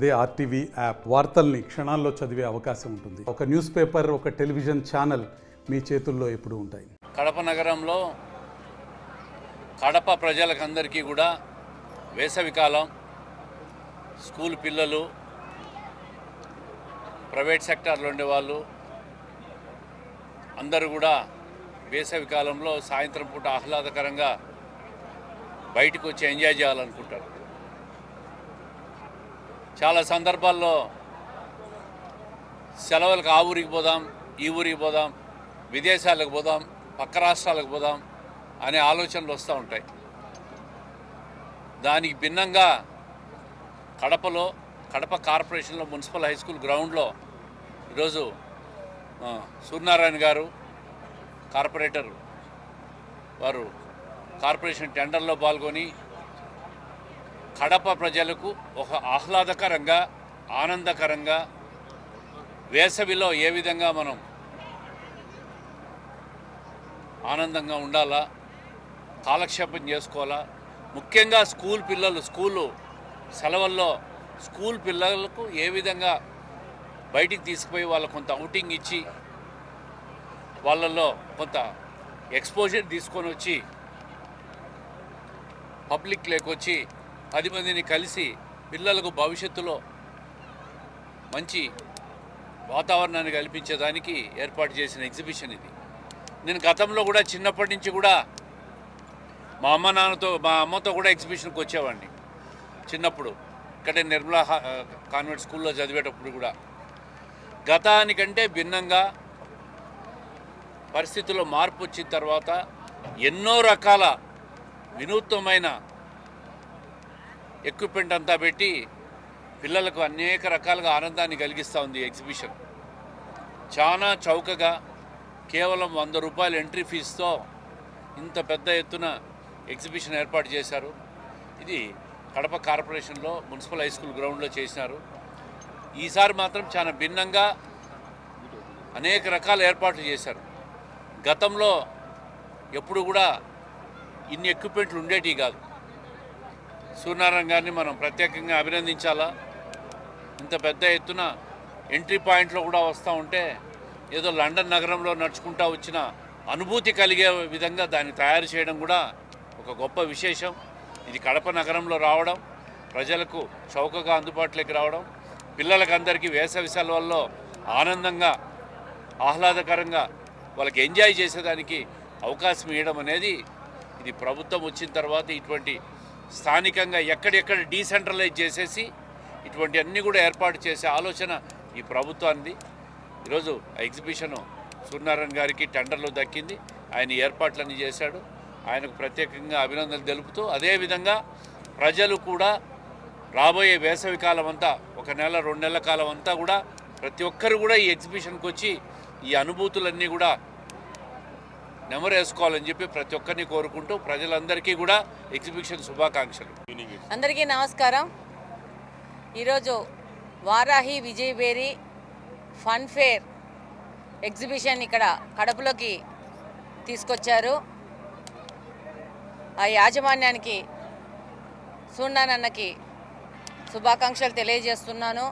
అదే RTV app వార్తల్ని క్షణాల్లో చదివే అవకాశం ఉంటుంది. ఒక న్యూస్ పేపర్, ఒక టెలివిజన్ ఛానల్ మీ చేతుల్లో ఎప్పుడూ ఉంటాయి. కడప నగరంలో కడప ప్రజలకందరికీ కూడా వేసవికాలం, స్కూల్ పిల్లలు, ప్రైవేట్ సెక్టార్లో ఉండేవాళ్ళు అందరూ కూడా వేసవికాలంలో సాయంత్రం పూట ఆహ్లాదకరంగా బయటకు వచ్చి ఎంజాయ్ చేయాలనుకుంటారు. చాలా సందర్భాల్లో సెలవులకు ఆ ఊరికి పోదాం, ఈ ఊరికి పోదాం, విదేశాలకు పోదాం, పక్క రాష్ట్రాలకు పోదాం అనే ఆలోచనలు వస్తూ ఉంటాయి. దానికి భిన్నంగా కడప కార్పొరేషన్లో మున్సిపల్ హై స్కూల్ గ్రౌండ్లో ఈరోజు సూర్యనారాయణ గారు కార్పొరేటర్ వారు కార్పొరేషన్ టెండర్లో పాల్గొని కడప ప్రజలకు ఒక ఆహ్లాదకరంగా, ఆనందకరంగా వేసవిలో ఏ విధంగా మనం ఆనందంగా ఉండాలా, కాలక్షేపం చేసుకోవాలా, ముఖ్యంగా స్కూల్ పిల్లలు సెలవుల్లో స్కూల్ పిల్లలకు ఏ విధంగా బయటికి తీసుకుపోయి వాళ్ళకు కొంత అవుటింగ్ ఇచ్చి వాళ్ళల్లో కొంత ఎక్స్పోజర్ తీసుకొని వచ్చి పబ్లిక్ లేకొచ్చి 10 మందిని కలిసి పిల్లలకు భవిష్యత్తులో మంచి వాతావరణాన్ని కల్పించేదానికి ఏర్పాటు చేసిన ఎగ్జిబిషన్ ఇది. నేను గతంలో కూడా చిన్నప్పటి నుంచి కూడా మా అమ్మతో కూడా ఎగ్జిబిషన్కి వచ్చేవాడిని. చిన్నప్పుడు ఇక్కడే నిర్మలా కాన్వెంట్ స్కూల్లో చదివేటప్పుడు కూడా గతానికంటే భిన్నంగా పరిస్థితుల్లో మార్పు వచ్చిన తర్వాత ఎన్నో రకాల వినూత్నమైన ఎక్విప్మెంట్ అంతా పెట్టి పిల్లలకు అనేక రకాలుగా ఆనందాన్ని కలిగిస్తూ ఉంది ఎగ్జిబిషన్. చాలా చౌకగా కేవలం 100 రూపాయలు ఎంట్రీ ఫీజుతో ఇంత పెద్ద ఎత్తున ఎగ్జిబిషన్ ఏర్పాటు చేశారు. ఇది కడప కార్పొరేషన్లో మున్సిపల్ హై స్కూల్ గ్రౌండ్లో చేసినారు. ఈసారి మాత్రం చాలా భిన్నంగా అనేక రకాల ఏర్పాట్లు చేశారు. గతంలో ఎప్పుడు కూడా ఇన్ని ఎక్విప్మెంట్లు ఉండేటివి కాదు. సూర్యనారాయణ గారిని మనం ప్రత్యేకంగా అభినందించాలా. ఇంత పెద్ద ఎత్తున ఎంట్రీ పాయింట్లో కూడా వస్తూ ఉంటే ఏదో లండన్ నగరంలో నడుచుకుంటూ వచ్చిన అనుభూతి కలిగే విధంగా దాన్ని తయారు చేయడం కూడా ఒక గొప్ప విశేషం. ఇది కడప నగరంలో రావడం, ప్రజలకు చౌకగా అందుబాటులోకి రావడం, పిల్లలకు అందరికీ వేసవి సెలవుల్లో ఆనందంగా, ఆహ్లాదకరంగా వాళ్ళకి ఎంజాయ్ చేసేదానికి అవకాశం ఇవ్వడం అనేది ఇది ప్రభుత్వం వచ్చిన తర్వాత ఇటువంటి స్థానికంగా ఎక్కడెక్కడ డీసెంట్రలైజ్ చేసేసి ఇటువంటి అన్నీ కూడా ఏర్పాటు చేసే ఆలోచన ఈ ప్రభుత్వానికి. ఈరోజు ఆ ఎగ్జిబిషను సూర్యనారాయణ గారికి టెండర్లో దక్కింది. ఆయన ఏర్పాట్లన్నీ చేశాడు. ఆయనకు ప్రత్యేకంగా అభినందనలు తెలుపుతూ అదేవిధంగా ప్రజలు కూడా రాబోయే వేసవి కాలం అంతా 1 నెల 2 నెలల కాలం అంతా కూడా ప్రతి ఒక్కరు కూడా ఈ ఎగ్జిబిషన్కి వచ్చి ఈ అనుభూతులన్నీ కూడా నెమరేసుకోవాలని చెప్పి ప్రతి ఒక్కరిని కోరుకుంటూ ప్రజలందరికీ కూడా ఎగ్జిబిషన్ శుభాకాంక్షలు. అందరికీ నమస్కారం. ఈరోజు వారాహి విజయబేరి ఫన్ ఫేర్ ఎగ్జిబిషన్ ఇక్కడ కడపలోకి తీసుకొచ్చారు. ఆ యాజమాన్యానికి సూర్యనారాయణకి శుభాకాంక్షలు తెలియజేస్తున్నాను.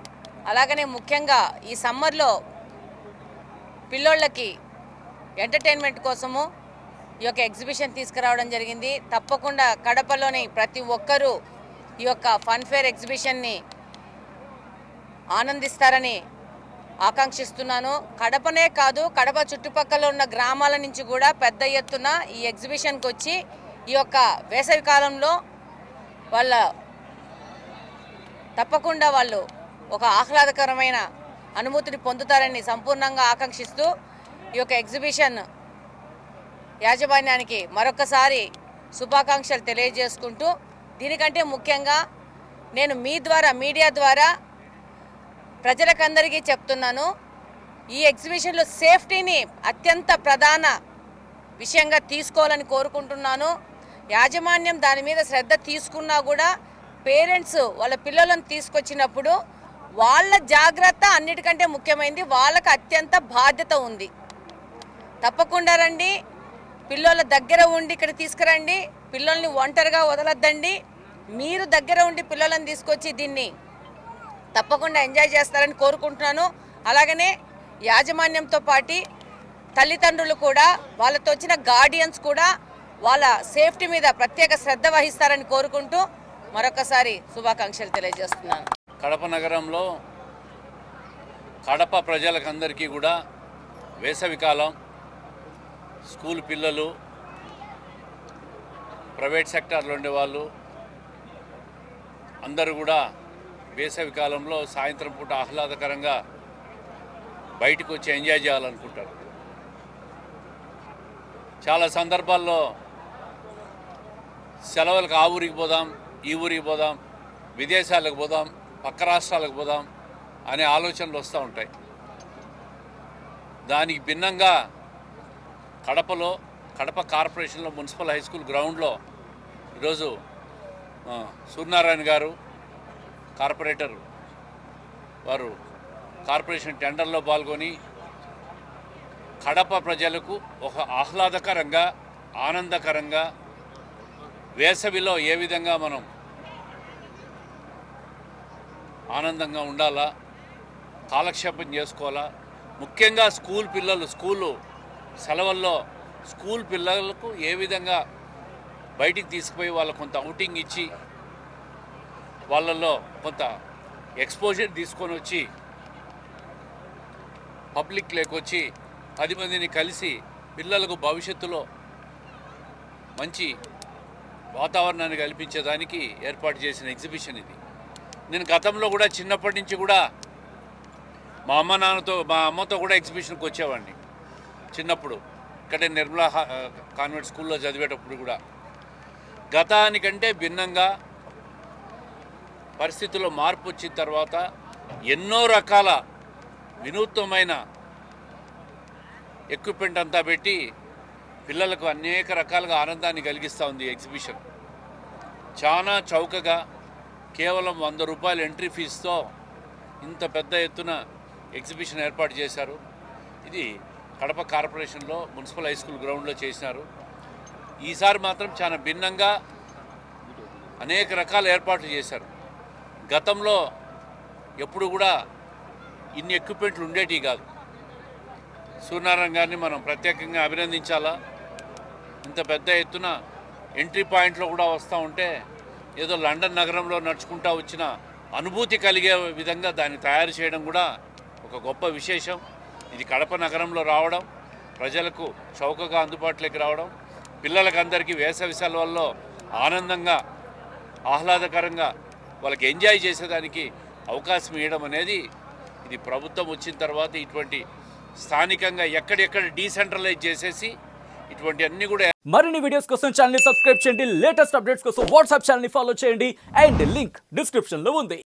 అలాగనే ముఖ్యంగా ఈ సమ్మర్లో పిల్లోళ్ళకి ఎంటర్టైన్మెంట్ కోసము ఈ యొక్క ఎగ్జిబిషన్ తీసుకురావడం జరిగింది. తప్పకుండా కడపలోని ప్రతి ఒక్కరూ ఈ యొక్క ఫన్ ఫేర్ ఎగ్జిబిషన్ని ఆనందిస్తారని ఆకాంక్షిస్తున్నాను. కడపనే కాదు, కడప చుట్టుపక్కల ఉన్న గ్రామాల నుంచి కూడా పెద్ద ఎత్తున ఈ ఎగ్జిబిషన్కి వచ్చి ఈ యొక్క వేసవి కాలంలో తప్పకుండా వాళ్ళు ఒక ఆహ్లాదకరమైన అనుభూతిని పొందుతారని సంపూర్ణంగా ఆకాంక్షిస్తూ ఈ యొక్క ఎగ్జిబిషన్ యాజమాన్యానికి మరొకసారి శుభాకాంక్షలు తెలియజేసుకుంటూ, దీనికంటే ముఖ్యంగా నేను మీడియా ద్వారా ప్రజలకందరికీ చెప్తున్నాను, ఈ ఎగ్జిబిషన్లో సేఫ్టీని అత్యంత ప్రధాన విషయంగా తీసుకోవాలని కోరుకుంటున్నాను. యాజమాన్యం దాని మీద శ్రద్ధ తీసుకున్నా కూడా పేరెంట్స్ వాళ్ళ పిల్లలను తీసుకొచ్చినప్పుడు వాళ్ళ జాగ్రత్త అన్నిటికంటే ముఖ్యమైనది. వాళ్ళకి అత్యంత బాధ్యత ఉంది. తప్పకుండా రండి, పిల్లల దగ్గర ఉండి ఇక్కడ తీసుకురండి, పిల్లల్ని ఒంటరిగా వదలొద్దండి. మీరు దగ్గర ఉండి పిల్లలను తీసుకొచ్చి దీన్ని తప్పకుండా ఎంజాయ్ చేస్తారని కోరుకుంటున్నాను. అలాగనే యాజమాన్యంతో పాటు తల్లిదండ్రులు కూడా, వాళ్ళతో వచ్చిన గార్డియన్స్ కూడా వాళ్ళ సేఫ్టీ మీద ప్రత్యేక శ్రద్ధ వహిస్తారని కోరుకుంటూ మరొకసారి శుభాకాంక్షలు తెలియజేస్తున్నాను. కడప నగరంలో కడప ప్రజలకందరికీ కూడా వేసవికాలం, స్కూల్ పిల్లలు, ప్రైవేట్ సెక్టార్లో ఉండేవాళ్ళు అందరూ కూడా వేసవికాలంలో సాయంత్రం పూట ఆహ్లాదకరంగా బయటకు వచ్చి ఎంజాయ్ చేయాలనుకుంటారు. చాలా సందర్భాల్లో సెలవులకు ఆ ఊరికి పోదాం, ఈ ఊరికి పోదాం, విదేశాలకు పోదాం, పక్క రాష్ట్రాలకు పోదాం అనే ఆలోచనలు వస్తూ ఉంటాయి. దానికి భిన్నంగా కడపలో, కడప కార్పొరేషన్లో మున్సిపల్ హై స్కూల్ గ్రౌండ్లో ఈరోజు సూర్యనారాయణ గారు కార్పొరేటర్ వారు కార్పొరేషన్ టెండర్లో పాల్గొని కడప ప్రజలకు ఒక ఆహ్లాదకరంగా, ఆనందకరంగా వేసవిలో ఏ విధంగా మనం ఆనందంగా ఉండాలా, కాలక్షేపం చేసుకోవాలా, ముఖ్యంగా స్కూల్ పిల్లలు స్కూలు సెలవుల్లో స్కూల్ పిల్లలకు ఏ విధంగా బయటికి తీసుకుపోయి వాళ్ళకు కొంత అవుటింగ్ ఇచ్చి వాళ్ళల్లో కొంత ఎక్స్పోజర్ తీసుకొని వచ్చి పబ్లిక్ లేకొచ్చి 10 మందిని కలిసి పిల్లలకు భవిష్యత్తులో మంచి వాతావరణాన్ని కల్పించేదానికి ఏర్పాటు చేసిన ఎగ్జిబిషన్ ఇది. నేను గతంలో కూడా చిన్నప్పటి నుంచి కూడా మా అమ్మతో కూడా ఎగ్జిబిషన్కి వచ్చేవాడిని. చిన్నప్పుడు ఇక్కడే నిర్మలా కాన్వెంట్ స్కూల్లో చదివేటప్పుడు కూడా గతానికంటే భిన్నంగా పరిస్థితుల్లో మార్పు వచ్చిన తర్వాత ఎన్నో రకాల వినూత్నమైన ఎక్విప్మెంట్ అంతా పెట్టి పిల్లలకు అనేక రకాలుగా ఆనందాన్ని కలిగిస్తూ ఉంది ఎగ్జిబిషన్. చాలా చౌకగా కేవలం 100 రూపాయలు ఎంట్రీ ఫీజుతో ఇంత పెద్ద ఎత్తున ఎగ్జిబిషన్ ఏర్పాటు చేశారు. ఇది కడప కార్పొరేషన్లో మున్సిపల్ హై స్కూల్ గ్రౌండ్లో చేసినారు. ఈసారి మాత్రం చాలా భిన్నంగా అనేక రకాల ఏర్పాట్లు చేశారు. గతంలో ఎప్పుడు కూడా ఇన్ని ఎక్విప్మెంట్లు ఉండేటివి కాదు. సూర్యనారాయణ గారిని మనం ప్రత్యేకంగా అభినందించాలా. ఇంత పెద్ద ఎత్తున ఎంట్రీ పాయింట్లో కూడా వస్తూ ఉంటే ఏదో లండన్ నగరంలో నడుచుకుంటూ వచ్చిన అనుభూతి కలిగే విధంగా దాన్ని తయారు చేయడం కూడా ఒక గొప్ప విశేషం. ఇది కడప నగరంలో రావడం, ప్రజలకు చౌకగా అందుబాటులోకి రావడం, పిల్లలకందరికీ వేసవి సెలవుల్లో ఆనందంగా, ఆహ్లాదకరంగా వాళ్ళకి ఎంజాయ్ చేసేదానికి అవకాశం ఇవ్వడం అనేది ఇది ప్రభుత్వం వచ్చిన తర్వాత ఇటువంటి స్థానికంగా ఎక్కడెక్కడ డీసెంట్రలైజ్ చేసేసి ఇటువంటి అన్ని కూడా. మరిన్ని వీడియోస్ కోసం ఛానల్ ని సబ్స్క్రైబ్ చేయండి. లేటెస్ట్ అప్డేట్స్ కోసం వాట్సాప్ ఛానల్ ని ఫాలో చేయండి. అండ్ లింక్ డిస్క్రిప్షన్ లో ఉంది.